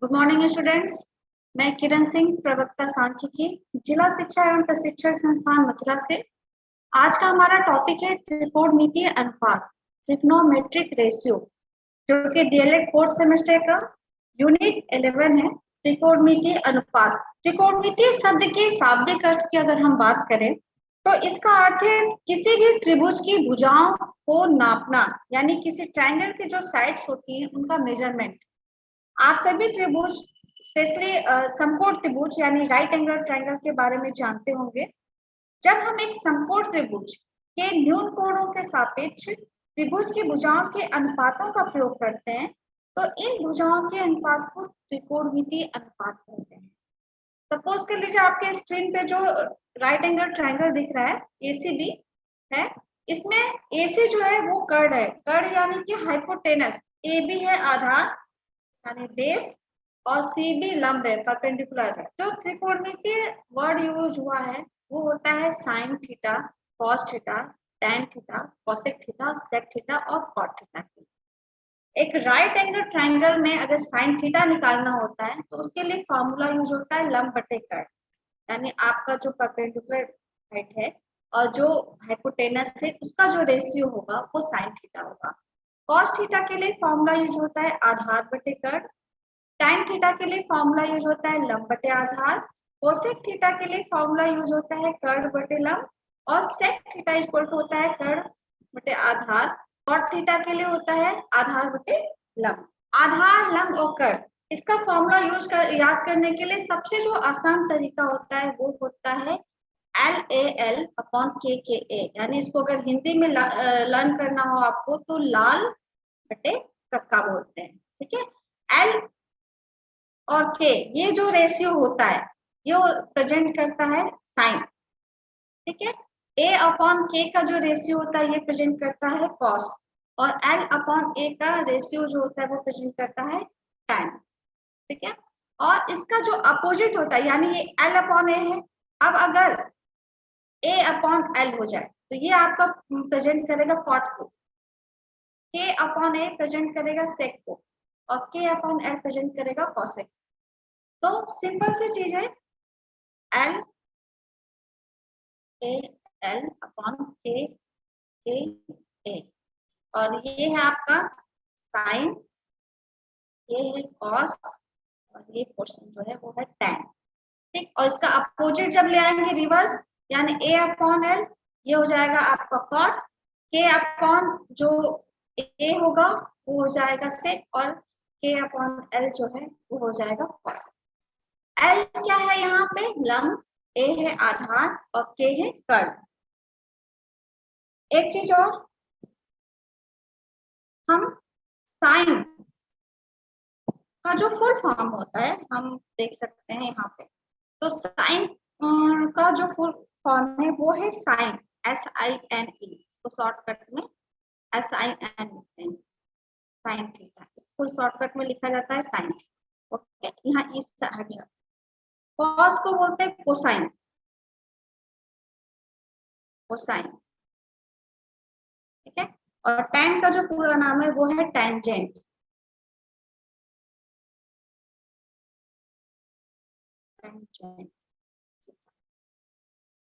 Good morning students. मैं किरण सिंह, प्रवक्ता सांख्यिकी, जिला शिक्षा एवं प्रशिक्षण संस्थान मथुरा से। आज का हमारा टॉपिक है त्रिकोणमितीय अनुपात, ट्रिग्नोमेट्रिक रेशियो, जो कि डीएलएड फोर्थ सेमेस्टर का यूनिट 11 है। त्रिकोणमितीय अनुपात, त्रिकोणमितीय शब्द के शाब्दिक अर्थ की अगर हम बात करें तो इसका अर्थ है किसी भी त्रिभुज की भुजाओं को नापना, यानी किसी ट्रायंगल की जो साइड्स होती हैं उनका मेजरमेंट। आप सभी त्रिभुज, स्पेशली समकोण त्रिभुज यानी राइट एंगल ट्रायंगल के बारे में जानते होंगे। जब हम एक समकोण त्रिभुज के न्यून कोणों के सापेक्ष त्रिभुज की भुजाओं के अनुपातों का प्रयोग करते हैं तो इन भुजाओं के अनुपात को त्रिकोणमितीय अनुपात कहते हैं। सपोज कर लीजिए आपके स्क्रीन पे जो राइट एंगल ट्रायंगल दिख रहा है एसीबी है, इसमें एसी जो है वो कर्ड है, कर्ड यानी कि हाइपोटेनस, एबी है आधार यानी बेस और सीबी लंब है, परपेंडिकुलर है। जो त्रिकोणमितीय वर्ड यूज हुआ है वो होता है sine theta, cos theta, tan theta, cosec theta, sec theta और कॉट थीटा। एक राइट एंगल ट्रायंगल में अगर साइन थीटा निकालना होता है तो उसके लिए फॉर्मूला यूज होता है लंब बटे कर्ड, यानी आपका जो परपेंडिकुलर हाइट है और जो हाइपोटेनस है उसका जो रेशियो होगा वो साइन थीटा होगा। कॉस थीटा के लिए फॉर्मूला यूज होता है आधार बटे कर्ड, टैन थीटा के लिए फॉर्मूला यूज होता है लंब बटे आधार, कोसेक थीटा के लिए फॉर्मूला यूज होता है कर्ड बटे लंब और सेक थीटा इक्वल टू होता है कर्ड बटे आधार, कॉट थीटा के लिए होता है आधार बटे लंब। आधार, लंब और कर्ड, इसका फॉर्मूला याद करने के लिए सबसे जो आसान तरीका होता है वो होता है LAL अपॉन KKA, यानी इसको अगर हिंदी में लर्न करना हो आपको तो लाल बटे कक्का बोलते हैं। ठीक है, L और K ये जो रेशियो होता है ये प्रेजेंट करता है साइन। ठीक है, A अपॉन K का जो रेशियो होता है ये प्रेजेंट करता है कॉस और L अपॉन A का रेशियो जो होता है वो प्रेजेंट करता है टैन। ठीक है, और इसका जो अपोजिट होता है यानी ये L अपॉन A है, अब अगर A अपॉन L हो जाए तो ये आपका प्रेजेंट करेगा कॉट को, K अपॉन A प्रेजेंट करेगा सेक को और K अपॉन L प्रेजेंट करेगा कॉसेक। तो सिंपल सी चीज है L A L upon K K A और ये है आपका साइन, ये है कॉस और ये पोर्शन जो है वो है टैन। ठीक, और इसका अपोजिट जब ले आएंगे रिवर्स यानी A अपॉन L ये हो जाएगा आपका कॉट, K अपॉन जो A होगा वो हो जाएगा सेक और K अपॉन L जो है वो हो जाएगा कॉस। L क्या है यहाँ पे लंब, A है आधार और K है कर्ड। एक चीज और, हम साइन का जो फुल फॉर्म होता है हम देख सकते हैं यहाँ पे, तो साइन का जो फुल फॉर्म है वो है साइन, SINE, तो शॉर्टकट में SIN, sine theta, full shortcut में लिखा जाता है साइन। ओके, यहाँ इस हट जाता है। कॉस को बोलते हैं कोसाइन, कोसाइन। ठीक है, और टैन का जो पूरा नाम है वो है टैंजेंट।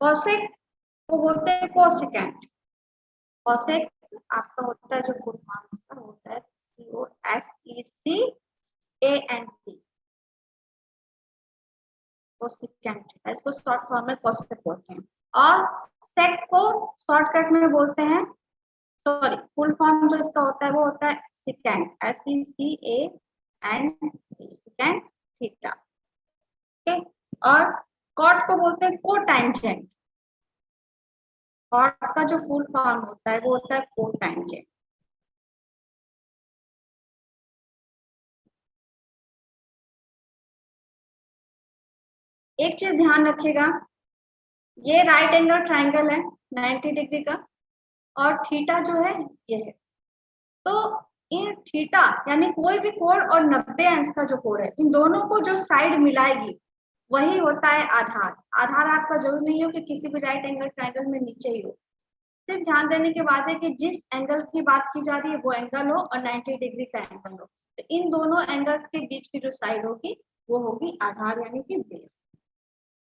कोसेक को बोलते हैं कोसेकेंट, कोसेक आपका होता है जो फुल फॉर्म इसका होता है COSECANT, कोसेकेंट, इसको शॉर्ट फॉर्म में कोसेक बोलते हैं। और सेक को शॉर्टकट में बोलते हैं, सॉरी फुल फॉर्म जो इसका होता है वो होता है सेकेंट, SECANT, सेकेंट थीटा। ठीक है, और कॉट को बोलते हैं कोटैंजेंट, कॉट का जो फुल फॉर्म होता है वो होता है कोटैंजेंट। एक चीज ध्यान रखिएगा, ये राइट एंगल ट्रायंगल है 90 डिग्री का और थीटा जो है ये है, तो ये थीटा यानी कोई भी कोण और 90 अंश का जो कोण है इन दोनों को जो साइड मिलाएगी वही होता है आधार। आधार आपका जरूर नहीं हो कि किसी भी राइट एंगल ट्रायंगल में नीचे ही हो, सिर्फ ध्यान देने की बात है कि जिस एंगल की बात की जा रही है वो एंगल हो और 90 डिग्री का एंगल हो। तो इन दोनों एंगल्स के बीच की जो साइड होगी वो होगी आधार यानी कि बेस।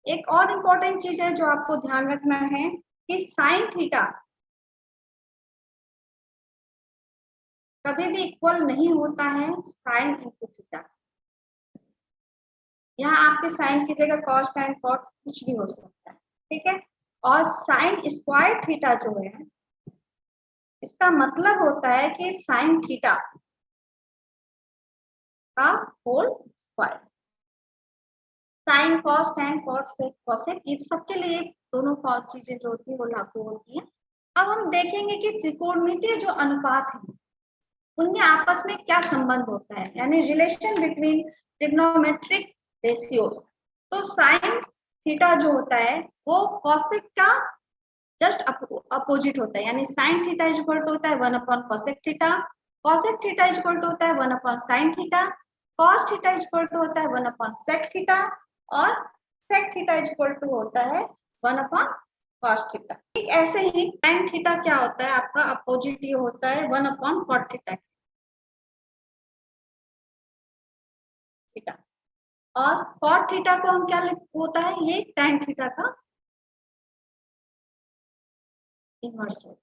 एक और इम्पोर्टेंट चीज है जो आपको ध्यान रखना है कि साइन थीटा कभी भी इक्वल नहीं होता है साइन इंटू थीटा। यहाँ आपके साइन की जगह कॉस टाइन कॉस कुछ भी हो सकता है, ठीक है। और साइन स्क्वायर थीटा जो है इसका मतलब होता है कि साइन थीटा का whole square. Sine cos tan cos sec cosec ये सबके लिए दोनों चीजें जो होती है वो लागू होती हैं। अब हम देखेंगे कि त्रिकोणमितीय जो अनुपात है उनमें आपस में क्या संबंध होता है, यानी रिलेशन बिटवीन ट्रिग्नोमेट्रिक रेशियोज। तो साइन थीटा जो होता है वो कॉसेक का जस्ट अपोजिट होता है, यानी sine theta is equal to होता है 1 upon cosec theta, cosec theta is equal to होता है 1 upon sine theta, cos theta is equal to होता है 1 अपॉन सेक थीटा, और sec theta is equal to होता है 1 अपॉन कॉस थीटा। ठीक ऐसे ही tan थीटा क्या होता है आपका अपोजिट ये होता है 1 अपॉन कॉट थीटा थीटा, और कॉट थीटा को हम क्या होता है ये tan थीटा का इनवर्स होता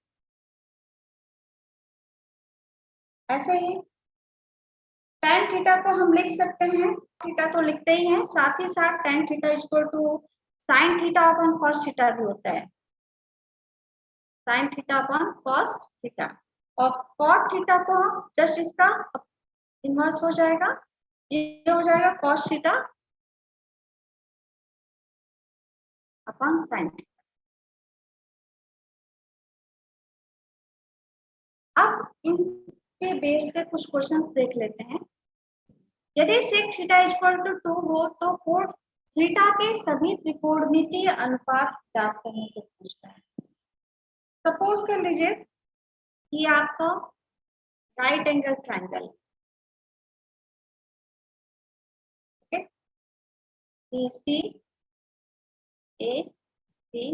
है। ऐसे ही tan थीटा को हम लिख सकते हैं, थीटा तो लिखते ही हैं, साथ ही साथ tan theta equal to sin theta upon cos theta भी होता है, sin theta upon cos theta. और cot थीटा को हम जस्ट इसका इनवर्स हो जाएगा, ये हो जाएगा cos theta upon sin theta. अब इनके बेस पे कुछ क्वेश्चंस देख लेते हैं। यदि sec थीटा इक्वल टू 2 हो तो कोट थीटा के सभी त्रिकोणमितीय अनुपात ज्ञात करने को पूछता है। सपोज कर लीजिए कि आपका right angle triangle C A B,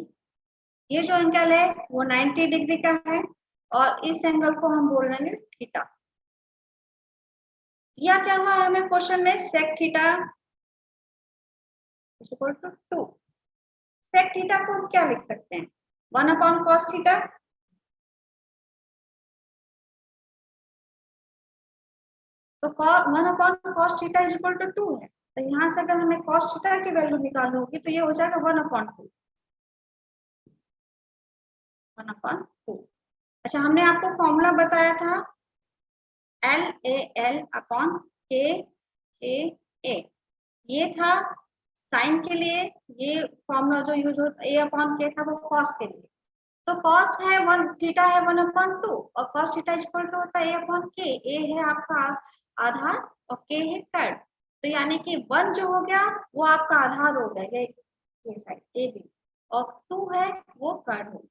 ये जो एंगल है वो 90 डिग्री का है और इस एंगल को हम बोल रहे हैं थीटा। या क्या हुआ हमें क्वेश्चन में sec theta equal to 2, sec theta को हम क्या लिख सकते हैं 1 अपॉन कॉस थीटा, तो 1 upon cos theta is equal to 2 है, तो यहाँ से अगर हमें कॉस थीटा की वैल्यू निकालनी होगी तो ये हो जाएगा 1 अपॉन 2, 1 अपॉन 2। अच्छा हमने आपको फॉर्मूला बताया था एल ए एल अपॉन के ए ए, ये था साइन के लिए, ये फॉर्मूला जो यूज होता ए अपॉन के था वो कॉस के लिए। तो कॉस है 1 थीटा है 1 अपॉन 2 और कॉस थीटा इक्वल टू होता है ए अपॉन के, ए है आपका आधार और के है कर्ड, तो यानी कि 1 जो हो गया वो आपका आधार हो गया ये साइड ए बी, और 2 है वो कर्ड हो।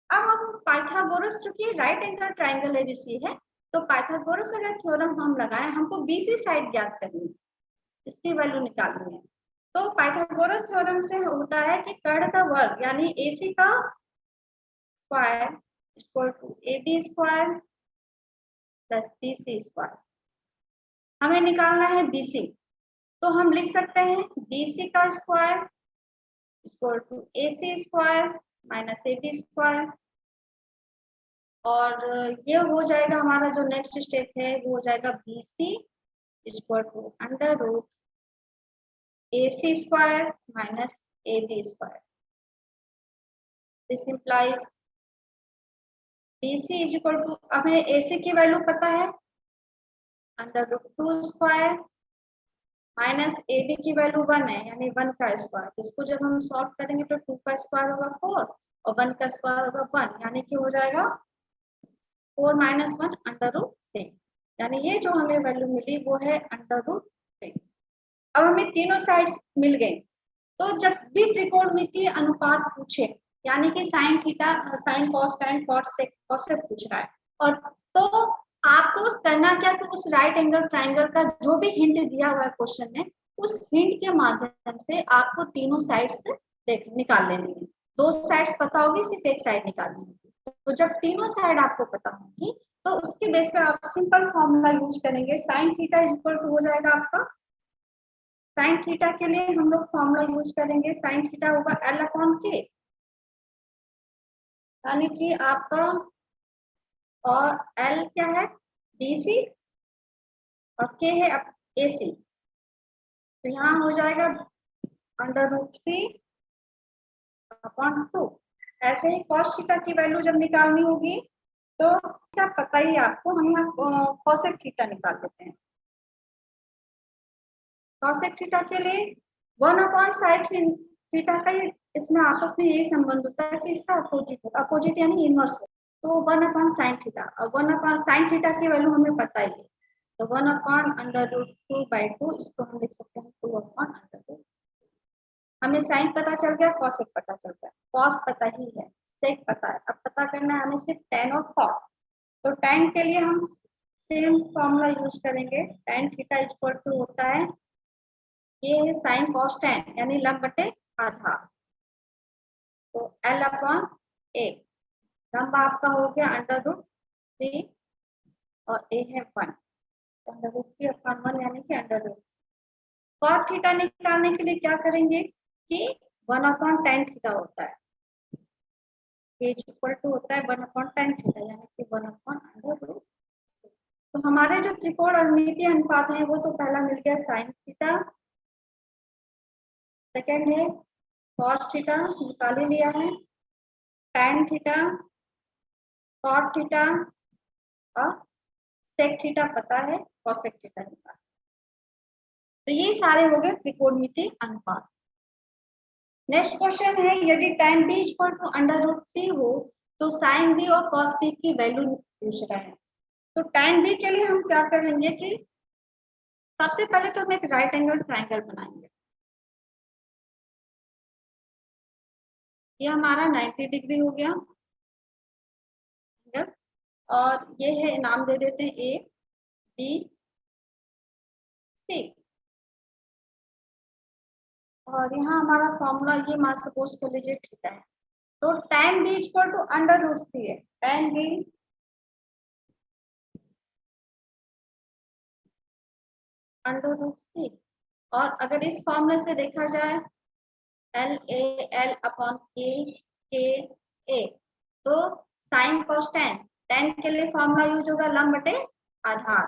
अब हम पाइथागोरस चूंकि राइट एंगल ट्रायंगल एबीसी है तो पाइथागोरस अगर थ्योरम हम लगाएं हमको बीसी साइड ज्ञात करनी है, इसकी वैल्यू निकालनी है। तो पाइथागोरस थ्योरम से होता है कि कर्ड का वर्ग यानी एसी का square equal to AB square plus BC square. हमें निकालना है BC, तो हम लिख सकते हैं BC का square equal to AC square minus AB square, और ये हो जाएगा हमारा जो नेक्स्ट स्टेप है वो हो जाएगा BC equal to under root AC square minus AB square. This implies BC is equal to, हमें AC की वैल्यू पता है under root 2 square minus AB की वैल्यू 1 है यानी 1 का स्क्वायर, तो इसको जब हम सॉल्व करेंगे तो 2 का स्क्वायर होगा 4 और 1 का स्क्वायर होगा 1, यानी कि हो जाएगा 4 माइनस 1 अंडर रूट 3, यानी ये जो हमें वैल्यू मिली वो है अंडर रूट 3। अब हमें तीनों साइड्स मिल गए, तो जब भी त्रिकोणमितीय अनुपात पूछे यानी कि sine theta sine cos tan cot sec cosec पूछ रहा है, और तो आपको करना क्या कि उस राइट एंगल ट्रायंगल का जो भी हिंट दिया हुआ है क्वेश्चन में उस हिंट के माध्यम से आपको तीनों साइड्स देख निकाल लेनी है। दो साइड्स पता होगी सिर्फ एक साइड निकालनी होगी, तो जब तीनों साइड आपको पता होगी तो उसके बेस पे आप सिंपल फॉर्मूला यूज करेंगे। Sine theta is equal to हो जाएगा आपका, साइन थीटा के लिए हम लोग फॉर्मूला यूज करेंगे, साइन थीटा होगा एल अपॉन के, यानी कि आपका, और एल क्या है, बीसी, और के है एसी। तो यहाँ हो जाएगा √3 अपॉन 2। ऐसे ही कॉस थीटा की वैल्यू जब निकालनी होगी तो क्या पता ही आपको, हम यहाँ कॉसेक थीटा निकाल लेते हैं। कॉसेक थीटा के लिए 1 अपॉन साइन थीटा का ही इसमें आपस में यही संबंध होता है कि इसका अपोजिट, अपोजिट यानी इनवर्स हो। तो 1 अपॉन साइन थीटा, और 1 अपॉन साइन थीटा की वैल्यू हमें पता ही है, तो 1 अपॉन √2/2, इसको हम लिख सकते हैं 2 अपॉन √2। हमें साइन पता चल गया, कॉसेक पता चल गया, कॉस पता ही है, सेक पता है, अब पता करना है हमें सिर्फ tan और cot। तो tan के लिए हम सेम फॉर्मूला यूज करेंगे, tan थीटा इक्वल टू होता है, ये है साइन कॉस tan यानी लंब बटे आधार, तो L अपॉन A, लंब आपका हो गया √3 और A है 1, √3 अपॉन 1 यानी कि √3। कॉट थीटा निकालने के लिए क्या करेंगे कि 1 अपॉन tan थीटा होता है, इक्वल टू होता है 1 अपॉन tan थीटा यानी कि 1 अपॉन √3। तो हमारे जो त्रिकोण अवमितीय अनुपात है वो तो पहला मिल गया साइन थीटा, सेकेंड है कॉस थीटा निकाल ही लिया है, tan थीटा, कॉट थीटा और सेक थीटा पता है, कॉसेक थीटा निकाल। तो ये सारे हो गए त्रिकोणमितीय अनुपात। नेक्स्ट क्वेश्चन है, यदि tan b इक्वल टू √3 हो तो sin b और cos b की वैल्यू पूछ रहा है। तो tan b के लिए हम क्या करेंगे कि सबसे पहले तो हम एक राइट एंगल ट्राइंगल बनाएंगे। ये हमारा 90 डिग्री हो गया, और ये है, नाम दे देते हैं ए बी सी, और यहाँ हमारा फॉर्मूला ये मान सपोज कर लीजिए थीटा है। तो tan b इक्वल टू √3 है, tan b √3, और अगर इस फॉर्मूले से देखा जाए एल ए एल अपॉन के ए, तो साइन कॉस tan के लिए फॉर्मूला यूज होगा लंब बटे आधार,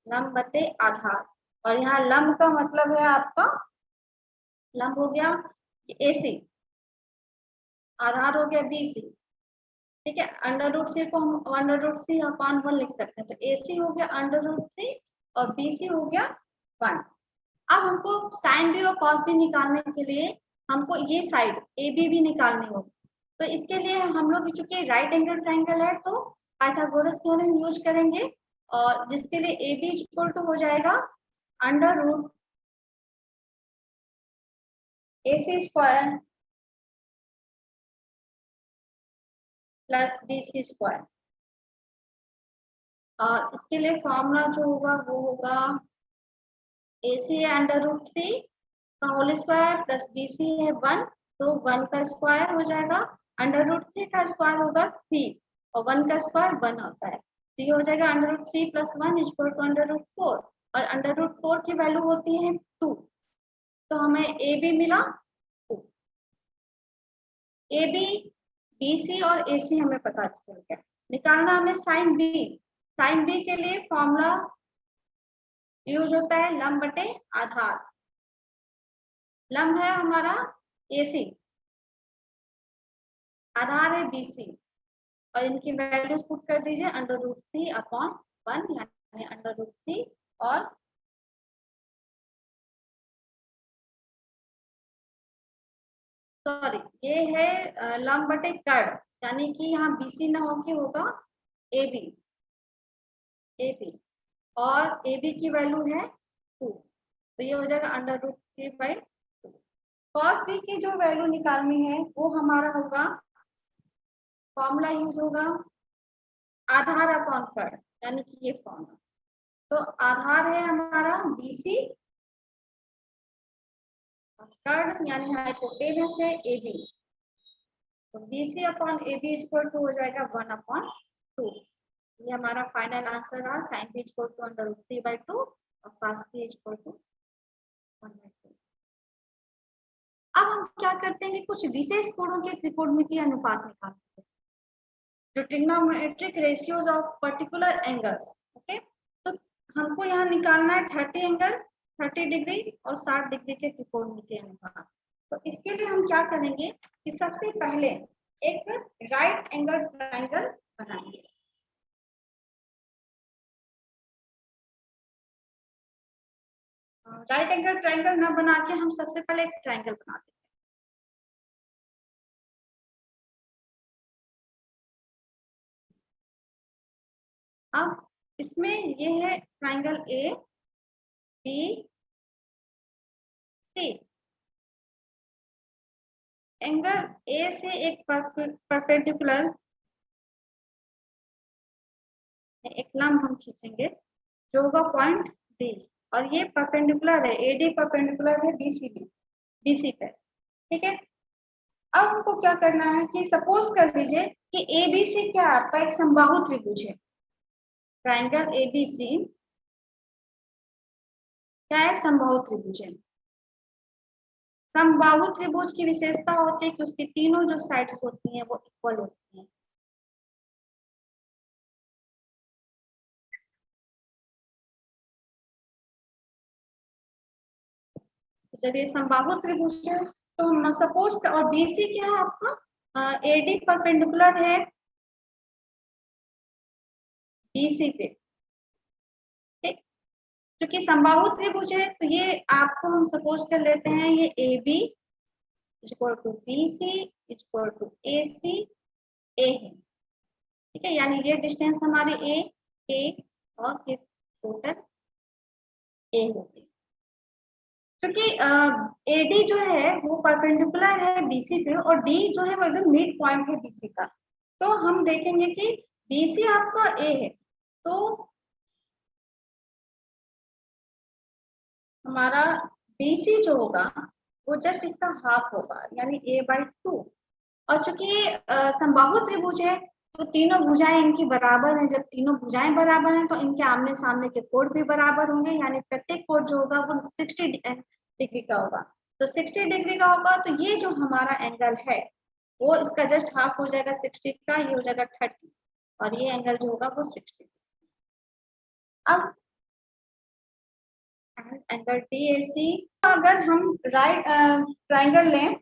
लंब बटे आधार, और यहाँ लंब का मतलब है आपका, लंब हो गया AC, आधार हो गया BC, ठीक है। √3 को हम √3 अपॉन 1 लिख सकते हैं, तो AC हो गया √3 और BC हो गया 1। अब हमको साइन बी और कॉस बी निकालने के लिए हमको ये साइड AB भी निकालनी होगी। तो इसके लिए हम लोग, चूंकि राइट एंगल ट्राइंगल है तो पाइथागोरस थ्योरम यूज करेंगे, और जिसके लिए AB इक्वल टू हो जाएगा √AC² प्लस BC², और इसके लिए फॉर्मूला जो होगा वो होगा AC है √3 का होल स्क्वायर प्लस BC है 1, तो 1 का स्क्वायर हो जाएगा, √3 का स्क्वायर होगा 3 और 1 का स्क्वायर 1 होता है, तो ये हो जाएगा √3 + 1 इक्वल टू √4, और √4 की वैल्यू होती है 2, तो हमें AB मिला 2। AB, BC और AC हमें पता चल गया। निकालना हमें साइन B, साइन B के लिए फॉर्मूला यूज होता है लंब बटे आधार, लंब है हमारा AC, आधार है BC, और इनकी वैल्यूज पुट कर दीजिए √3 अपॉन 1 यानी √3, और सॉरी ये है लंब बटे कर्ण, यानी कि यहाँ BC ना होके होगा AB, AB, और AB की वैल्यू है 2, तो ये हो जाएगा √3/2। cos B की जो वैल्यू निकालनी है वो हमारा होगा, फॉर्मूला यूज होगा आधार अपॉन कर्ण, यानी कि ये फॉर्मूला, तो आधार है हमारा BC, कर्ण यानी हाइपोटेनस है AB, तो BC upon AB equal to हो जाएगा 1/2। ये हमारा फाइनल आंसर रहा। साइन B इक्वल टू √3/2 और cos B इक्वल टू 1/2। अब हम क्या करते हैं कि कुछ विशेष कोणों के त्रिकोणमितीय अनुपात निकालते हैं, जो trigonometric ratios of particular angles. Okay, तो हमको यहाँ निकालना है 30 एंगल, 30 डिग्री और 60 डिग्री के त्रिकोणमितीय अनुपात। तो इसके लिए हम क्या करेंगे कि सबसे पहले एक राइट एंगल ट्रायंगल बनाएंगे। राइट एंगल ट्रायंगल ना बना के हम सबसे पहले एक ट्रायंगल बनाते हैं। अब इसमें ये है triangle A B C। Angle A से एक परपेंडिकुलर एक लंब हम खींचेंगे जो होगा पॉइंट D, और ये परपेंडिकुलर है, AD परपेंडिकुलर है BC पे। ठीक है, अब हमको क्या करना है कि सपोज कर लीजिए कि ABC क्या आपका एक समबाहु त्रिभुज है। ट्रायंगल ABC क्या है? समबाहु त्रिभुज है। समबाहु त्रिभुज की विशेषता होती है कि उसकी तीनों जो साइड्स होती हैं वो इक्वल होती हैं। जब ये समबाहु त्रिभुज है तो सपोज, और BC क्या है आपका? AD परपेंडिकुलर है BC पे। ठीक, क्योंकि समबाहु त्रिभुज है तो ये आपको हम सपोज कर लेते हैं ये AB equal to BC equal to AC A है। ठीक है, यानी ये डिस्टेंस हमारी A और ये टोटल A होगी। क्योंकि AD जो है वो परपेंडिकुलर है BC पे और D जो है वो एकदम मिड पॉइंट है BC का। तो हम देखेंगे कि BC आपका A है तो हमारा BC जो होगा वो जस्ट इसका हाफ होगा, यानी A/2। और चूंकि समबाहु त्रिभुज है तो तीनों भुजाएं इनकी बराबर हैं। जब तीनों भुजाएं बराबर हैं तो इनके आमने सामने के कोण भी बराबर होंगे, यानी प्रत्येक कोण जो होगा वो 60 डिग्री का होगा। तो 60 डिग्री का होगा तो ये जो हमारा एंगल है वो इसका जस्ट हाफ हो जाएगा 60 का, ये हो जाएगा 30, और ये एंगल जो होगा वो 60। अब एंगल DAC, अगर हम राइट ट्रायंगल लें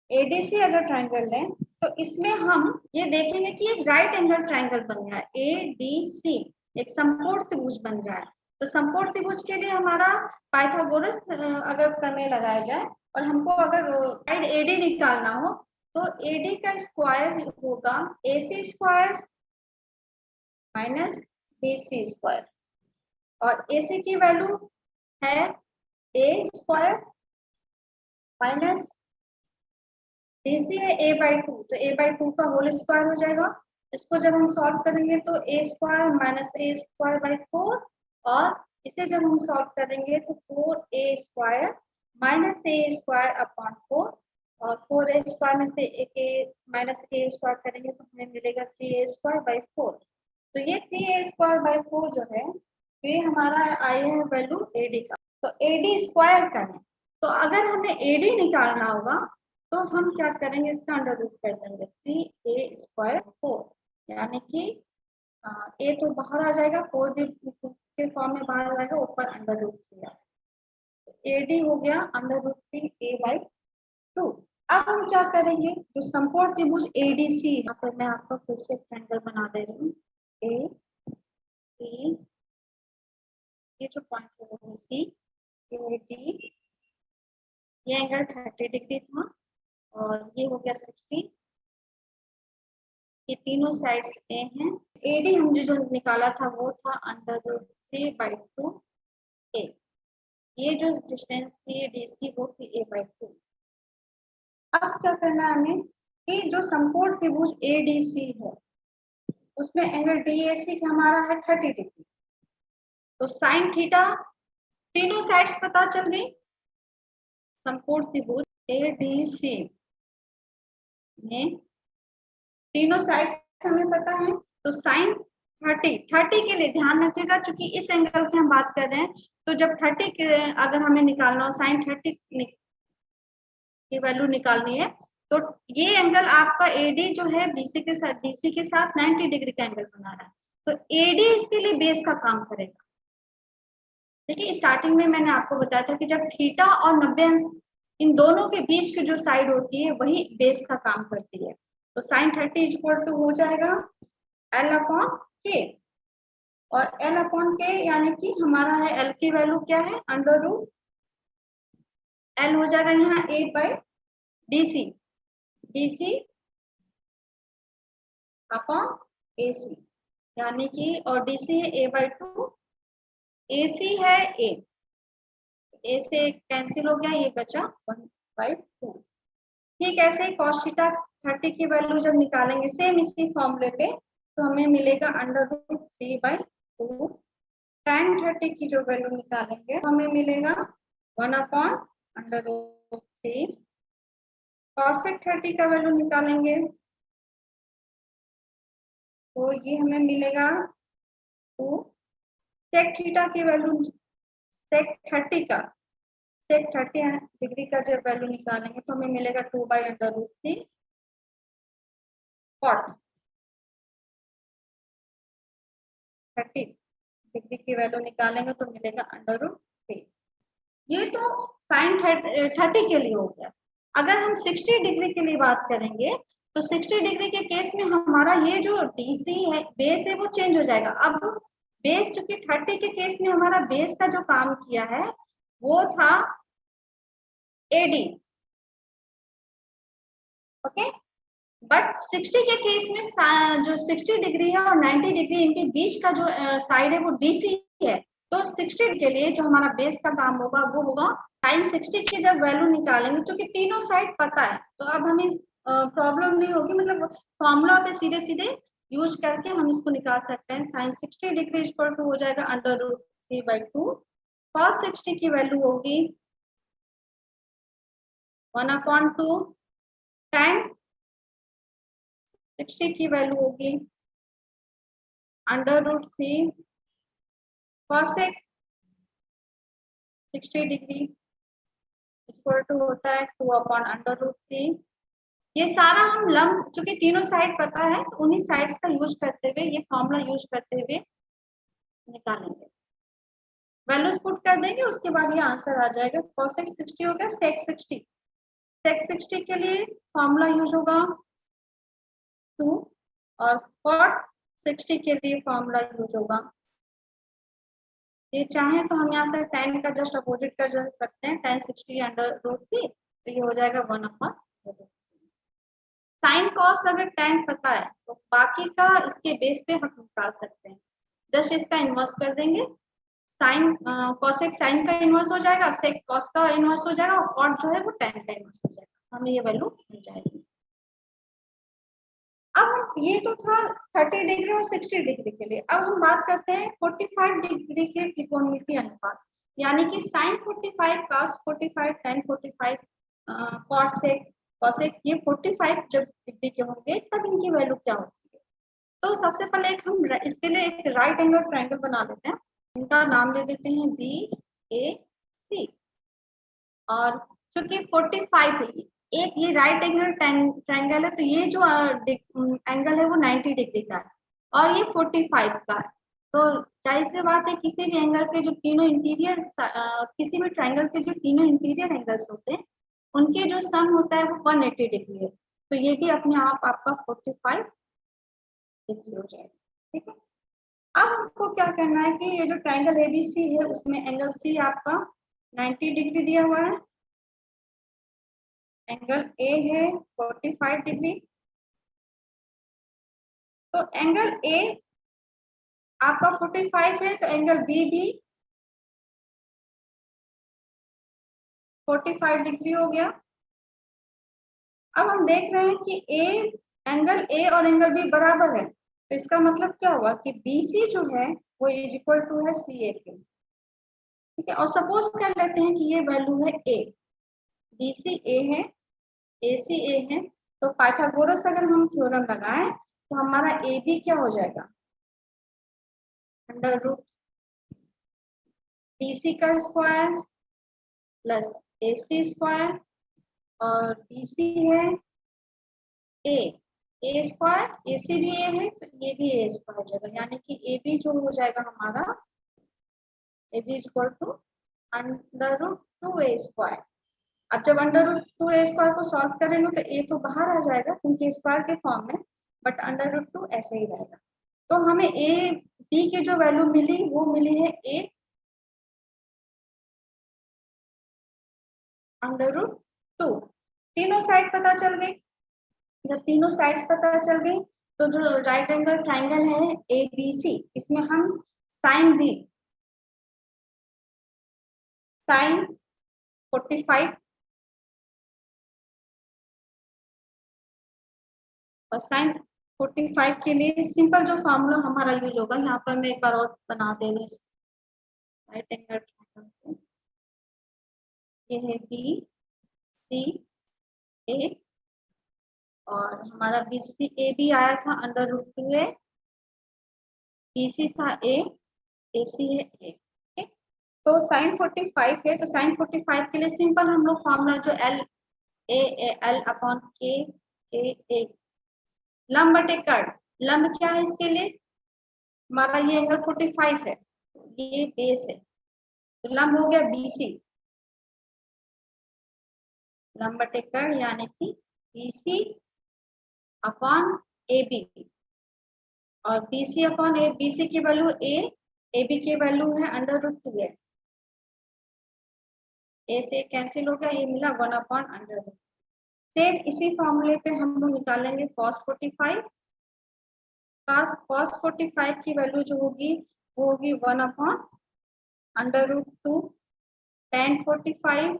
ADC अगर ट्रायंगल लें तो इसमें हम ये देखेंगे कि एक राइट एंगल ट्रायंगल बन रहा है ADC, एक समकोण त्रिभुज बन रहा है। तो समकोण त्रिभुज के लिए हमारा पाइथागोरस अगर प्रमेय लगाया जाए और हमको अगर साइड AD निकालना हो तो AD का स्क्वायर होगा AC square minus BC square, और AC की वैल्यू है A स्क्वायर माइनस BC है A/2, तो A/2 का होल स्क्वायर हो जाएगा। इसको जब हम सॉल्व करेंगे तो A square minus A square by 4, और इसे जब हम सॉल्व करेंगे तो 4A square minus A square upon 4, और 4A स्क्वायर में से एक माइनस A स्क्वायर करेंगे तो हमें मिलेगा 3A स्क्वायर बाई 4। तो ये 3A स्क्वायर बाई 4 जो है ये हमारा आई है वैल्यू AD का। तो AD स्क्वायर का है, तो अगर हमें AD निकालना होगा तो हम क्या करेंगे, इसका अंडर रूट कर देंगे 3A स्क्वायर 4, यानी कि A तो बाहर आ जाएगा, 4 भी के फॉर्म में बाहर आ जाएगा, ऊपर अंडर रूट 3 आएगा। तो AD हो गया अंडर रूट 3A/2। अब हम क्या करेंगे, जो समकोण त्रिभुज ADC, यहाँ पर मैं आपको फिर से ट्रायंगल बना दे रही हूँ। A ये जो पॉइंट है वो C AD, ये एंगल 30 डिग्री था और ये हो गया 60। ये तीनों साइड्स A हैं। AD हम जो निकाला था वो था अंडर रूट 3/2 A। ये जो डिस्टेंस थी DC वो थी A/2। अब क्या करना है हमें कि जो समकोण त्रिभुज ADC है उसमें एंगल DAC हमारा है 30 डिग्री। तो साइन थीटा, तीनों साइड्स पता चल गई। समकोण त्रिभुज ADC में तीनों साइड हमें पता है, तो साइन 30 के लिए ध्यान रखिएगा, चूंकि इस एंगल की हम बात कर रहे हैं, तो जब 30 के अगर हमें निकालना हो, साइन 30 की वैल्यू निकालनी है, तो ये एंगल आपका एडी जो है बीसी के साथ 90 डिग्री का एंगल बना रहा है, तो एडी इसके लिए बेस का काम करेगा। देखिए स्टार्टिंग में मैंने आपको बताया था कि जब थीटा और 90 अंश इन दोनों के बीच की जो साइड होती है वही बेस का काम करती है, तो साइन 30 इक्वल टू हो जाएगा एल अपॉन के, और एल अपॉन के यानी कि हमारा है एल की वैल्यू क्या है, अंडर रूट एल हो जाएगा यहाँ A by DC, DC upon AC, यानी कि और डीसी है ए बाई 2, एसी है ए, ए से कैंसिल हो गया, ये बचा 1/2। ठीक ऐसे ही cos थीटा 30 की वैल्यू जब निकालेंगे सेम इसी फॉर्मूले पे, तो हमें मिलेगा अंडर रूट 3/2, tan 30 की जो वैल्यू निकालेंगे हमें मिलेगा 1 अपॉन अंडर रूट 3, cosec 30 का वैल्यू निकालेंगे तो ये हमें मिलेगा 2, sec थीटा की वैल्यू, sec 30 का sec 30 डिग्री का जब वैल्यू निकालेंगे तो हमें मिलेगा 2/√3, cot 30 डिग्री की वैल्यू निकालेंगे तो मिलेगा √3। ये तो साइन 30 के लिए हो गया। अगर हम 60 डिग्री के लिए बात करेंगे तो 60 डिग्री के केस में हमारा ये जो डीसी है बेस है वो चेंज हो जाएगा। अब बेस चूंकि 30 के केस में हमारा बेस का जो काम किया है वो था एडी, ओके, बट 60 के केस में जो 60 डिग्री है और 90 डिग्री इनके बीच का जो साइड है वो डीसी है, तो 60 के लिए जो हमारा बेस का काम होगा वो होगा साइन 60 की जब वैल्यू निकालेंगे, क्योंकि तीनों साइड पता है तो अब हमें प्रॉब्लम नहीं होगी, मतलब फॉर्मूला पे सीधे सीधे यूज करके हम इसको निकाल सकते हैं। साइन 60 डिग्री इक्वल टू हो जाएगा √3/2, cos 60 की वैल्यू होगी 1/2, tan 60 की वैल्यू होगी √3, cosec 60 डिग्री इक्वल टू होता है 2/√3। ये सारा हम लंब चूंकि तीनों साइड पता है तो उन्हीं साइड्स का यूज करते हुए, ये फॉर्मूला यूज करते हुए निकालेंगे, वैल्यूज पुट कर देंगे, उसके बाद ये आंसर आ जाएगा। cosec 60 हो गया sec 60, sec 60 के लिए फॉर्मूला यूज होगा 2, और cot 60 के लिए फॉर्मूला यूज होगा, ये चाहे तो हम यहाँ से tan का जस्ट अपोजिट कर सकते हैं, tan 60 √3, तो ये हो जाएगा 1/√3। साइन कॉस अगर tan पता है तो बाकी का इसके बेस पे हम निकाल सकते हैं, जस्ट इसका इन्वर्स कर देंगे, साइन कॉसेक साइन का इन्वर्स हो जाएगा, सेक कॉस का इन्वर्स हो जाएगा, और कॉट जो है वो tan का इन्वर्स हो जाएगा, हमें ये वैल्यू मिल जाएगी। अब ये तो था 30 डिग्री और 60 डिग्री के लिए। अब हम बात करते हैं 45 डिग्री के त्रिकोणमितीय अनुपात, यानी कि sin 45 cos 45 tan 45 cot sec cosec, ये 45 जब डिग्री के होंगे तब इनकी वैल्यू क्या होती है। तो सबसे पहले एक हम इसके लिए एक राइट एंगल ट्रायंगल बना लेते हैं, इनका नाम दे देते हैं BAC, और चूंकि 45 है, एक ये राइट एंगल ट्रायंगल है, तो ये जो एंगल है वो 90 डिग्री का है और ये 45 का है, तो जाहिर सी बात है किसी भी एंगल के जो तीनों इंटीरियर किसी भी ट्रायंगल के जो तीनों इंटीरियर एंगल्स होते हैं उनके जो सम होता है वो 180 डिग्री है, तो ये भी अपने आप आपका 45 डिग्री हो जाएगा। ठीक है, अब आपको क्या करना है कि ये जो ट्रायंगल ABC है उसमें एंगल C आपका 90 डिग्री दिया हुआ है, एंगल A है 45 डिग्री, तो एंगल A आपका 45 है तो एंगल B भी 45 डिग्री हो गया। अब हम देख रहे हैं कि एंगल A और एंगल B बराबर है, तो इसका मतलब क्या हुआ कि BC जो है वो इज इक्वल टू है CA के, ठीक है, और सपोज कर लेते हैं कि ये वैल्यू है A, BC A है, AC A है, तो पाइथागोरस अगर हम थ्योरम लगाएं तो हमारा ए बी क्या हो जाएगा, अंडर रूट बी सी का स्क्वायर प्लस ए सी स्क्वायर, और बी सी है ए स्क्वायर, ए सी भी ए है तो ये भी ए स्क्वायर हो जाएगा, यानी कि ए बी जो हो जाएगा हमारा, A B equal to under root two A square. अब जब under root two A square को सॉल्व करेंगे तो ए तो बाहर आ जाएगा क्योंकि स्क्वायर के फॉर्म में, बट अंडर रूट टू ऐसे ही रहेगा। तो हमें ए बी की जो वैल्यू मिली वो मिली है ए अंडर रूट टू। तीनों साइड पता चल गई। जब तीनों साइड्स पता चल गई तो जो राइट एंगल ट्राइंगल है ए बी सी, इसमें हम साइन भी, साइन 45 और साइन 45 के लिए सिंपल जो फॉर्मूला हमारा यूज होगा, यहाँ पर मैं एक बार और बना दे रही हूँ राइट एंगल ट्राइंगल को। ये है बी सी ए और हमारा बी सी ए बी आया था अंडर रूट टू ए, बी सी था ए सी है ए। तो साइन 45 है तो साइन 45 के लिए सिंपल हम लोग फॉर्मूला जो एल एल अपॉन के ए, लंब बटे कर्ण, लंब क्या है इसके लिए, हमारा ये एंगल 45 है, ये बेस है तो लंब हो गया बीसी, लंब बटे कर्ण यानी कि बीसी अपॉन ए बी, और बीसी अपॉन ए, बीसी की वैल्यू ए बी की वैल्यू है अंडर रूट टू ए, ए से कैंसिल हो गया, ये मिला 1 अपॉन अंडर रूट। सेम इसी फॉर्मूले पे हम लोग निकालेंगे cos 45, cos 45 की वैल्यू जो होगी वो होगी 1 upon under root two, tan 45,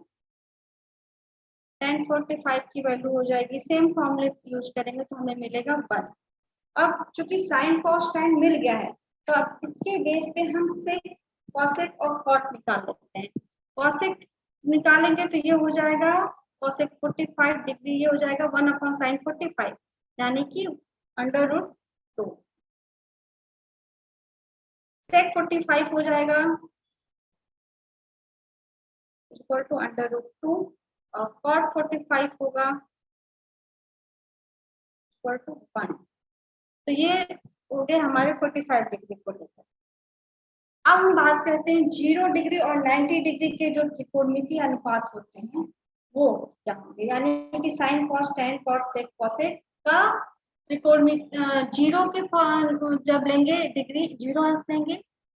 tan 45 की वैल्यू हो जाएगी, सेम फॉर्मूले यूज करेंगे तो हमें मिलेगा 1। अब चूंकि साइन कॉस tan मिल गया है तो अब इसके बेस पे हम सेक कॉसेक और कॉट निकाल लेते हैं। कॉसेक निकालेंगे तो ये हो जाएगा कॉसेक 45 डिग्री, ये हो जाएगा 1 अपॉन साइन 45 यानी कि अंडर रूट टू, सेक 45 हो जाएगा equal to under root two, और कॉट 45 होगा इक्वल टू 1। तो ये हो गए हमारे 45 डिग्री को लेकर। अब हम बात करते हैं 0 डिग्री और 90 डिग्री के जो त्रिकोणमितीय अनुपात होते हैं वो क्या होंगे, यानी कि sine cos tan cot sec cosec का त्रिकोणमिति 0 के जब लेंगे डिग्री 0 अंश लेंगे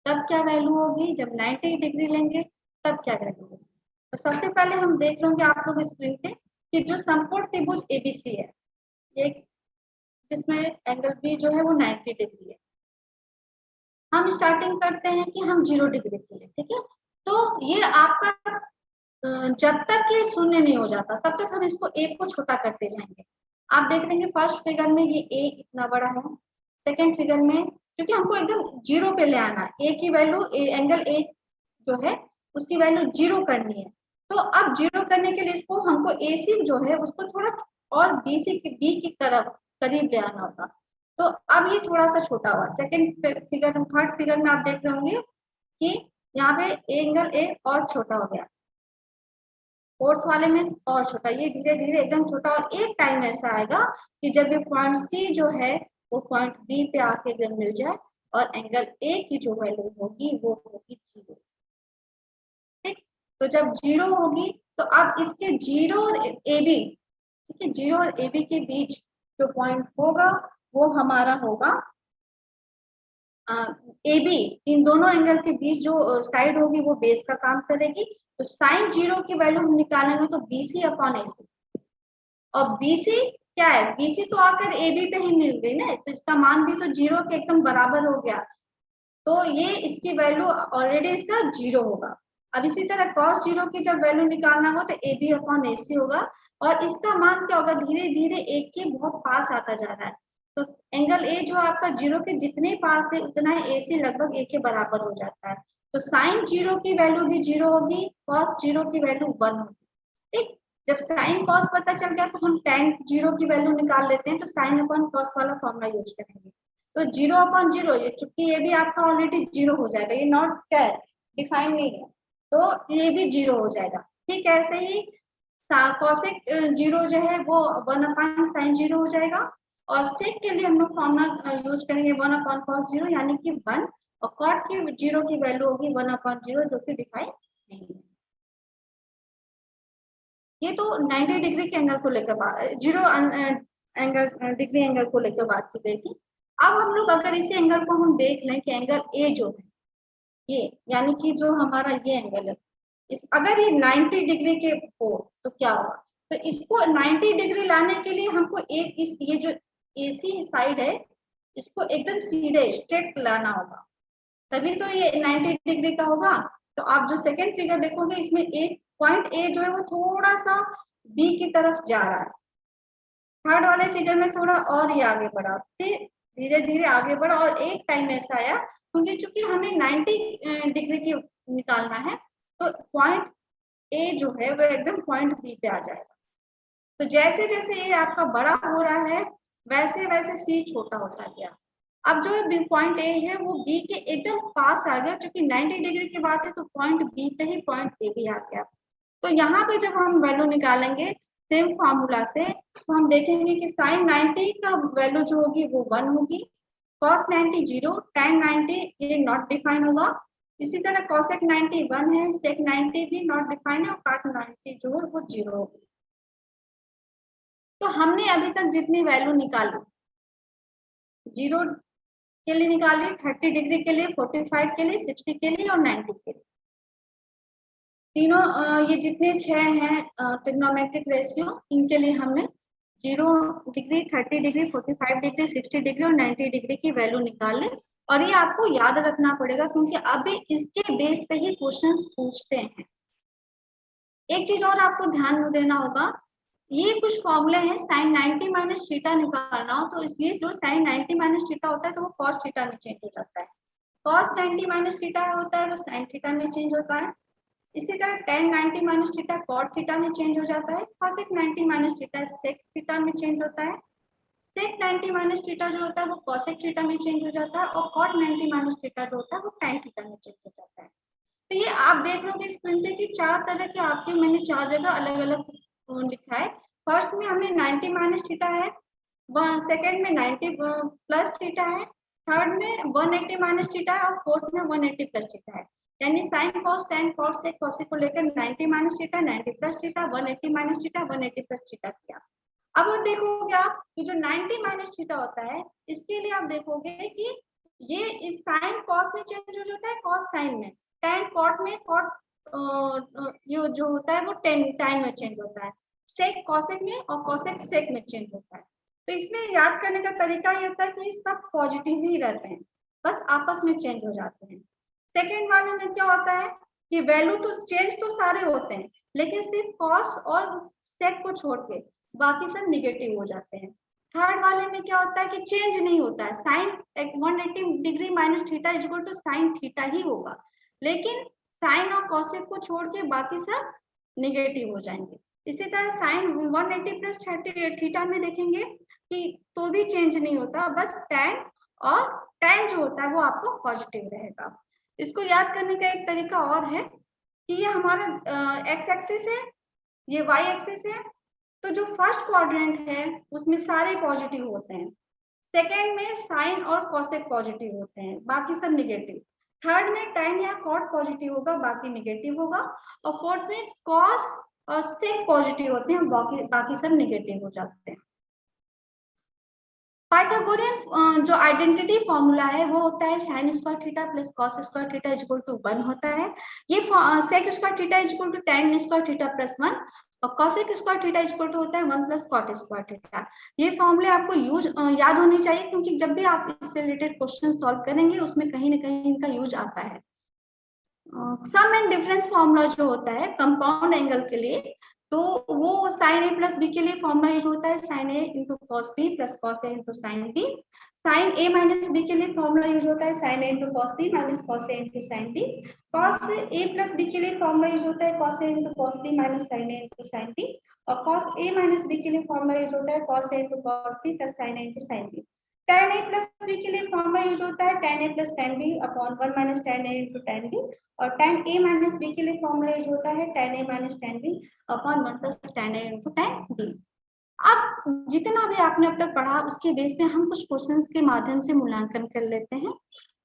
तब क्या वैल्यू होगी, जब 90 डिग्री लेंगे तब क्या वैल्यू होगी। तो सबसे पहले हम देख लेंगे आप लोग स्क्रीन पे कि जो समकोण त्रिभुज एबीसी है, ये जिसमें एंगल बी जो है वो 90 डिग्री है, हम स्टार्टिंग करते हैं कि हम 0 डिग्री के लिए, ठीक है। तो ये आपका जब तक ये शून्य नहीं हो जाता तब तक हम इसको एक को छोटा करते जाएंगे। आप देख लेंगे फर्स्ट फिगर में ये ए इतना बड़ा है, सेकंड फिगर में क्योंकि हमको एकदम 0 पे ले आना है, ए की वैल्यू एंगल ए जो है उसकी वैल्यू 0 करनी है। तो अब 0 करने के लिए इसको हमको ए सी जो है उसको थोड़ा और बी की तरफ करीब ले आना होगा। तो अब ये थोड़ा सा छोटा हुआ, सेकंड फिगर थर्ड फिगर में आप देख रहे होंगे कि यहाँ पे एंगल ए और छोटा हो गया, फोर्थ वाले में और छोटा, ये धीरे धीरे एकदम छोटा, और एक टाइम ऐसा आएगा कि जब ये पॉइंट सी जो है वो पॉइंट बी पे आके जब मिल जाए और एंगल ए की जो वैल्यू होगी वो होगी 0, ठीक। तो जब 0 होगी तो अब इसके 0 और ए बी, ठीक है, 0 और ए बी के बीच जो पॉइंट होगा वो हमारा होगा ए बी, इन दोनों एंगल के बीच जो साइड होगी वो बेस का काम करेगी। तो साइन 0 की वैल्यू हम निकालेंगे तो BC अपॉन AC, और BC क्या है, BC तो आकर AB पे ही मिल गई ना, तो इसका मान भी तो 0 के एकदम बराबर हो गया, तो ये इसकी वैल्यू ऑलरेडी इसका 0 होगा। अब इसी तरह cos 0 की जब वैल्यू निकालना हो तो AB अपॉन AC होगा, और इसका मान क्या होगा, धीरे धीरे एक के बहुत पास आता जा रहा है, तो एंगल ए जो आपका 0 के जितने पास है उतना AC लगभग ए के बराबर हो जाता है। तो साइन 0 की वैल्यू भी 0 होगी, cos 0 की वैल्यू 1 होगी, ठीक। जब साइन कॉस पता चल गया तो हम tan tan 0 की वैल्यू निकाल लेते हैं तो sin अपॉन cos वाला फॉर्मूला यूज करेंगे। तो 0/0 ये, चूंकि ये भी आपका ऑलरेडी 0 हो जाएगा, ये नॉट क्या है, डिफाइन नहीं है, तो ये भी 0 हो जाएगा। ठीक है, ऐसे ही cosec 0 जो है वो 1/sin 0 हो जाएगा, और sec के लिए हम लोग फॉर्मूला यूज करेंगे 1/cos 0 यानी कि 1, और cot की 0 की वैल्यू होगी 1/0 जो कि डिफाइन नहीं है। ये तो 90 डिग्री के एंगल को लेकर 0 एंगल डिग्री एंगल को लेकर बात की गई थी। अब हम लोग अगर इसी एंगल को हम देख लें कि एंगल ए जो है ये, यानी कि जो हमारा ये एंगल है, इस अगर ये 90 डिग्री के हो तो क्या होगा, तो इसको 90 डिग्री लाने के लिए हमको एक इस ये जो एसी साइड है इसको एकदम सीधे स्ट्रेट लाना होगा, तभी तो ये 90 डिग्री का होगा। तो आप जो सेकंड फिगर देखोगे इसमें एक पॉइंट ए जो है वो थोड़ा सा बी की तरफ जा रहा है, थर्ड वाले फिगर में थोड़ा और ये आगे बढ़ा, धीरे धीरे आगे बढ़ा, और एक टाइम ऐसा आया क्योंकि चूंकि हमें 90 डिग्री की निकालना है तो पॉइंट ए जो है वो एकदम पॉइंट बी पे आ जाएगा। तो जैसे जैसे ये आपका बड़ा हो रहा है वैसे वैसे सी छोटा होता गया। अब जो पॉइंट ए है वो बी के एकदम पास आ गया, क्योंकि 90 डिग्री की बात है तो पॉइंट बी पे ही पॉइंट ए भी आ गया। तो यहाँ पे जब हम वैल्यू निकालेंगे सेम फार्मूला से, तो हम देखेंगे कि sin 90 का वैल्यू जो होगी वो 1 होगी, cos 90 0, tan 90 ये नॉट डिफाइन होगा, इसी तरह cosec 90 1 है, sec 90 भी नॉट डिफाइन है, और cot 90 जो है वो 0 होगी। तो हमने अभी तक जितनी वैल्यू निकाली, 0 के लिए निकाली, 30 डिग्री के लिए, 45 के लिए, 60 के लिए और 90 के लिए, तीनों ये जितने 6 हैं ट्रिग्नोमेट्रिक रेशियो, इनके लिए हमने 0 डिग्री, 30 डिग्री, 45 डिग्री, 60 डिग्री और 90 डिग्री की वैल्यू निकाल लें। और ये आपको याद रखना पड़ेगा क्योंकि अभी इसके बेस पे ही क्वेश्चंस पूछते हैं। एक चीज और आपको ध्यान देना होगा, ये कुछ फॉर्मूले हैं, sin 90 माइनस थीटा निकालना हो तो इसलिए जो sin 90 माइनस थीटा होता है तो वो cos थीटा में चेंज हो जाता है, cos 90 माइनस थीटा होता है वो sin थीटा में चेंज होता है, इसी तरह tan 90 minus theta cot theta में चेंज हो जाता है, cosec 90 minus theta sec theta में चेंज होता है, sec 90 माइनस थीटा जो होता है वो cosec थीटा में चेंज हो जाता है, और cot 90 माइनस थीटा जो होता है वो tan थीटा में चेंज हो जाता है। तो ये आप देख लोगे स्क्रीन पे कि 4 तरह के आपके मैंने 4 जगह अलग अलग लिखा है। फर्स्ट में हमें 90 माइनस थीटा है, सेकंड में 90 प्लस थीटा है, थर्ड में 180 माइनस थीटा है, और फोर्थ में 180 प्लस थीटा है। यानी sin cos tan cos sec cosec को लेकर 90 minus theta, 90 plus theta, 180 minus theta, 180 plus theta किया। अब आप देखोगे आप कि जो 90 माइनस थीटा होता है इसके लिए आप देखोगे कि ये इस sin cos में चेंज हो जाता है, cos sin में, tan cot में, cot ये जो होता है वो tan में चेंज होता है, sec cosec में, और cosec sec में चेंज होता है। तो इसमें याद करने का तरीका ये होता है कि सब पॉजिटिव ही रहते हैं, बस आपस में चेंज हो जाते हैं। सेकेंड वाले में क्या होता है कि वैल्यू तो चेंज तो सारे होते हैं, लेकिन सिर्फ cos और sec को छोड़ के बाकी सब निगेटिव हो जाते हैं। थर्ड वाले में क्या होता है कि चेंज नहीं होता है, sin 180 degree minus theta equal to sin theta ही होगा, लेकिन sin और cosec को छोड़ के बाकी सब निगेटिव हो जाएंगे। इसी तरह sin 180 प्लस थीटा में देखेंगे कि तो भी चेंज नहीं होता, बस tan और tan जो होता है वो आपको पॉजिटिव रहेगा। इसको याद करने का एक तरीका और है कि ये हमारा एक्स एक्सिस है, ये वाई एक्सिस है, तो जो फर्स्ट क्वाड्रेंट है उसमें सारे पॉजिटिव होते हैं, सेकेंड में साइन और कॉसेक पॉजिटिव होते हैं, बाकी सब निगेटिव, थर्ड में tan या cot पॉजिटिव होगा, बाकी निगेटिव होगा, और फोर्थ में cos और sec पॉजिटिव होते हैं, बाकी सब निगेटिव हो जाते हैं। पाइथागोरियन जो आइडेंटिटी फॉर्मूला है वो होता है sin square theta plus cos square theta equal to 1 होता है, ये sec square theta equal to tan square theta plus 1, और cosec square theta equal to होता है 1 प्लस cot स्क्वायर थीटा। ये फॉर्मूले आपको याद होनी चाहिए क्योंकि जब भी आप इससे रिलेटेड क्वेश्चन सॉल्व करेंगे उसमें कहीं ना कहीं इनका यूज आता है। सम एंड डिफरेंस फॉर्मूला जो होता है कंपाउंड एंगल के लिए, तो वो sin a प्लस बी के लिए फॉर्मूला यूज होता है sin a into cos B plus cos A into sine B, sin a minus B के लिए फॉर्मूला यूज होता है sin a into cos B minus cos A into sine B, cos a plus B के लिए formula use होता है cos a into cos B minus sin a into sine B, और cos a minus B के लिए formula use होता है cos a into cos b plus sin a into sin b। tan a plus b के लिए formula use होता है tan a plus tan b upon 1 minus tan a into tan b। और tan a minus b के लिए formula use होता है tan a minus tan b upon 1 plus tan a into tan b। अब जितना भी आपने अब तक पढ़ा उसके बेस पे हम कुछ क्वेश्चंस के माध्यम से मूल्यांकन कर लेते हैं।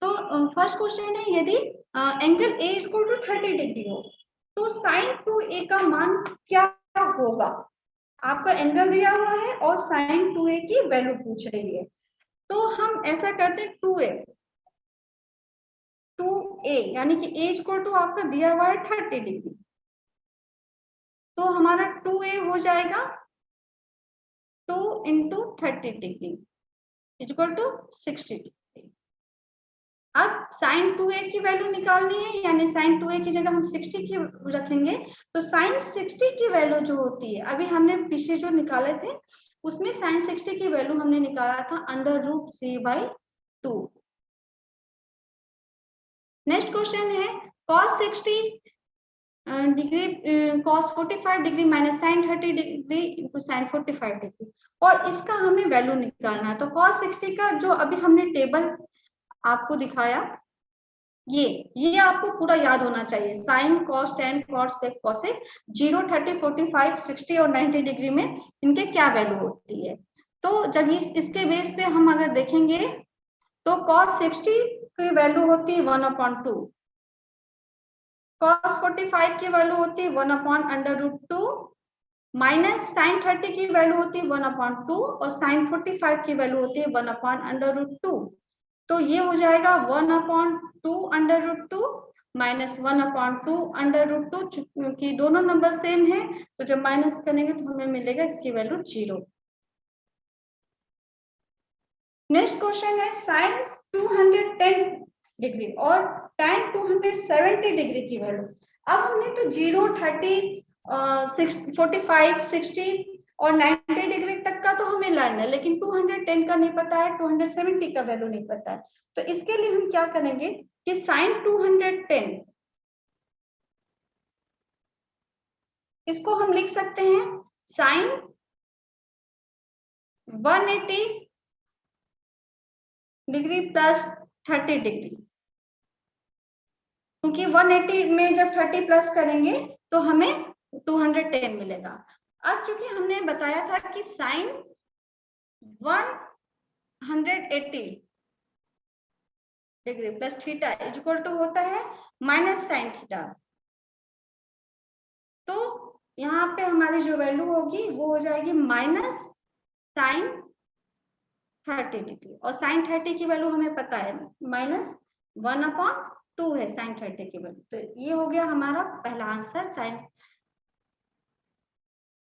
तो फर्स्ट क्वेश्चन है, यदि angle A equal to 30 degree हो तो साइन 2a का मान क्या होगा। आपका एंगल दिया हुआ है और साइन 2a की वैल्यू पूछ रही है। तो हम ऐसा करते हैं 2a यानी कि a इक्वल टू आपका दिया हुआ है 30 डिग्री, तो हमारा 2a हो जाएगा 2 into 30 degree equal to 60 degree. अब साइन 2a की वैल्यू निकालनी है, यानी साइन 2a की जगह हम 60 की रखेंगे। तो साइन 60 की वैल्यू जो होती है, अभी हमने पीछे जो निकाले थे उसमें साइन 60 की वैल्यू हमने निकाला था √3/2। नेक्स्ट क्वेश्चन है cos 60 degree cos 45 degree minus sine 30 degree into sine 45 degree, और इसका हमें वैल्यू निकालना है। तो cos 60 का जो अभी हमने टेबल आपको दिखाया, ये आपको पूरा याद होना चाहिए। Sine cos tan cos sec cosec 0 30 45 60 और 90 डिग्री में इनके क्या वैल्यू होती है। तो जब इसके बेस पे हम अगर देखेंगे तो cos 60 की वैल्यू होती है 1/2, cos 45 की वैल्यू होती है 1/√2, माइनस साइन 30 की वैल्यू होती है 1/2 और साइन 45 की वैल्यू होती है 1/√2। तो ये हो जाएगा 1/2√2 माइनस 1/2√2, क्योंकि दोनों नंबर सेम है तो जब माइनस करेंगे तो हमें मिलेगा इसकी वैल्यू 0। नेक्स्ट क्वेश्चन है साइन 210 डिग्री और tan 270 डिग्री की वैल्यू। अब हमने तो 0 30 45 60 और 90 डिग्री तक का तो हमें लर्न है, लेकिन 210 का नहीं पता है, 270 का वैल्यू नहीं पता है। तो इसके लिए हम क्या करेंगे कि साइन 210 इसको हम लिख सकते हैं साइन 180 डिग्री प्लस 30 डिग्री, क्योंकि 180 में जब 30 प्लस करेंगे तो हमें 210 मिलेगा। अब चूंकि हमने बताया था कि sine 180 degree plus theta equal to होता है माइनस साइन थीटा, तो यहाँ पे हमारी जो वैल्यू होगी वो हो जाएगी माइनस साइन 30 डिग्री, और साइन 30 की वैल्यू हमें पता है -1/2 है साइन 30 की वैल्यू। तो ये हो गया हमारा पहला आंसर साइन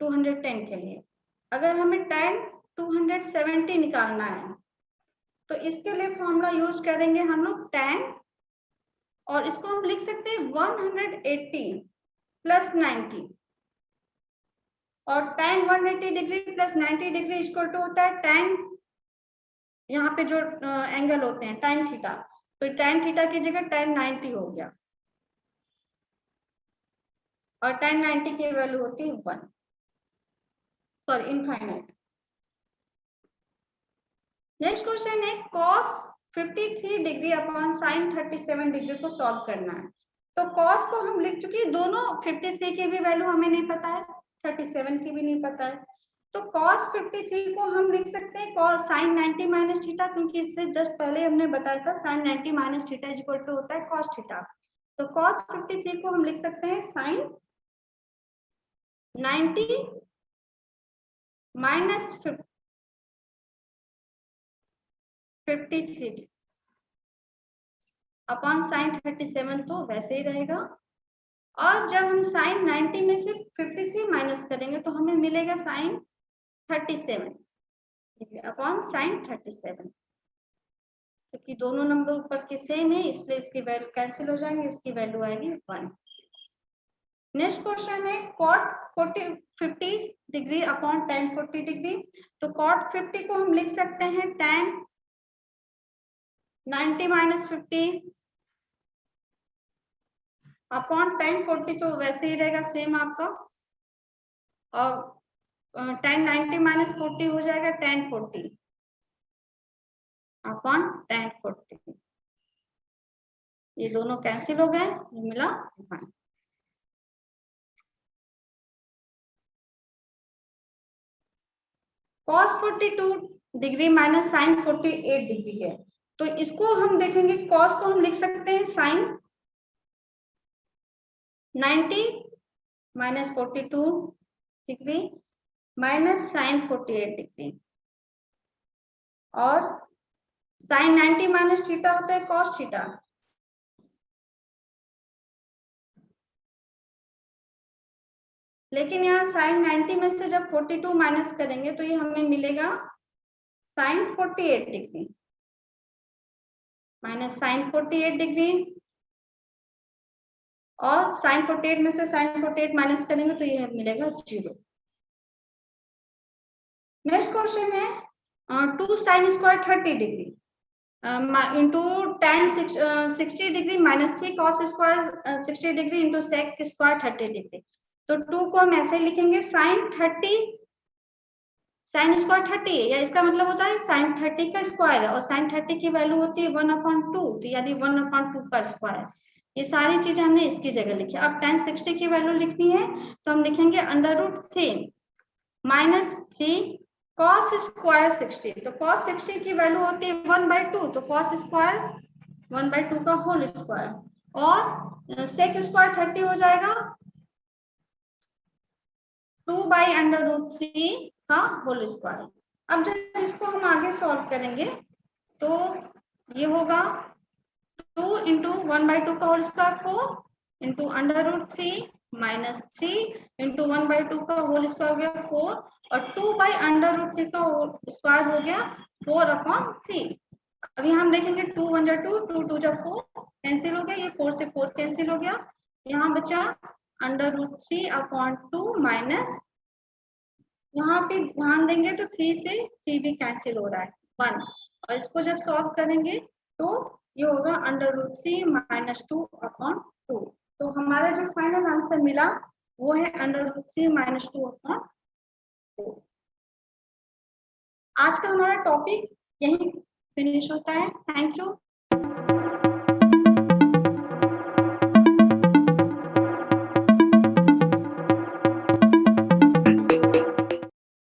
210 के लिए। अगर हमें tan 270 निकालना है तो इसके लिए फॉर्मूला यूज करेंगे हम लोग tan, और इसको हम लिख सकते हैं 180 प्लस 90, और tan 180 degree plus 90 degree equal to होता है tan, यहाँ पे जो एंगल होते हैं tan थीटा, तो tan थीटा की जगह tan 90 हो गया, और tan 90 की वैल्यू होती है 1, सॉरी इनफाइनाइट। नेक्स्ट क्वेश्चन है cos 53 degree upon sin 37 degree को सॉल्व करना है। तो cos को हम लिख चुके हैं, दोनों 53 की भी वैल्यू हमें नहीं पता है, 37 की भी नहीं पता है। तो cos 53 को हम लिख सकते हैं cos sin 90 माइनस थीटा, क्योंकि इससे जस्ट पहले हमने बताया था sin 90 minus theta equal to होता है cos थीटा। तो cos 53 को हम लिख सकते हैं sin 90 माइनस 53 अपॉन साइन 37, तो वैसे ही रहेगा। और जब हम साइन 90 में से 53 माइनस करेंगे तो हमें मिलेगा साइन 37 अपॉन साइन 37, क्योंकि दोनों नंबर ऊपर के सेम है इसलिए इसकी वैल्यू कैंसिल हो जाएंगे, इसकी वैल्यू आएगी 1। नेक्स्ट क्वेश्चन है cot 50 degree upon tan 40 degree. तो cot 50 को हम लिख सकते हैं tan 90 माइनस 50 अपॉन tan 40, तो वैसे ही रहेगा सेम आपका, और tan 90 माइनस 40 हो जाएगा tan 40 अपॉन tan 40। ये दोनों कैंसिल हो गए, ये मिला 1। cos 42 degree minus sin 48 degree है, तो इसको हम देखेंगे, cos को हम लिख सकते हैं sin 90 minus 42 degree minus sin 48 degree, और sin 90 माइनस थीटा होता है cos थीटा। लेकिन यहाँ sin 90 में से जब 42 माइनस करेंगे तो ये हमें मिलेगा sin 48 degree minus sin 48 degree, और sin 48 में से sin 48 माइनस करेंगे तो ये मिलेगा 0। नेक्स्ट क्वेश्चन है 2 sin square 30 degree into tan 60 degree minus 3 cos square 60 degree into sec square 30 degree. तो 2 को हम ऐसे लिखेंगे sin 30 sin स्क्वायर 30 है, या इसका मतलब होता है sin 30 का स्क्वायर है, और sin 30 की वैल्यू होती है 1/2, तो यानी 1/2 का स्क्वायर। ये सारी चीजें हमने इसकी जगह लिखी। अब tan 60 की वैल्यू लिखनी है तो हम लिखेंगे √3 माइनस 3 cos स्क्वायर 60, तो cos 60 की वैल्यू होती है 1/2, तो cos स्क्वायर 1/2 का होल स्क्वायर, और sec स्क्वायर 30 हो जाएगा 2/√3 का होल स्क्वायर। अब जब इसको हम आगे सॉल्व करेंगे तो ये होगा 2 इंटू 1/2 का whole square 4 into √3 minus 3 into 1/2 का होल स्क्वायर हो गया 4, और 2/√3 का स्क्वायर हो गया 4/3। अभी हम देखेंगे 2 1 जा 2, 2 2 जा 4 कैंसिल हो गया, ये 4 से 4 कैंसिल हो गया, यहाँ बचा √3/2 माइनस, यहाँ पे ध्यान देंगे तो 3 से 3 भी कैंसिल हो रहा है 1, और इसको जब सॉल्व करेंगे तो ये होगा √3 माइनस 2/2। तो हमारा जो फाइनल आंसर मिला वो है √3 माइनस 2/2। आज का हमारा टॉपिक यही फिनिश होता है। Thank you.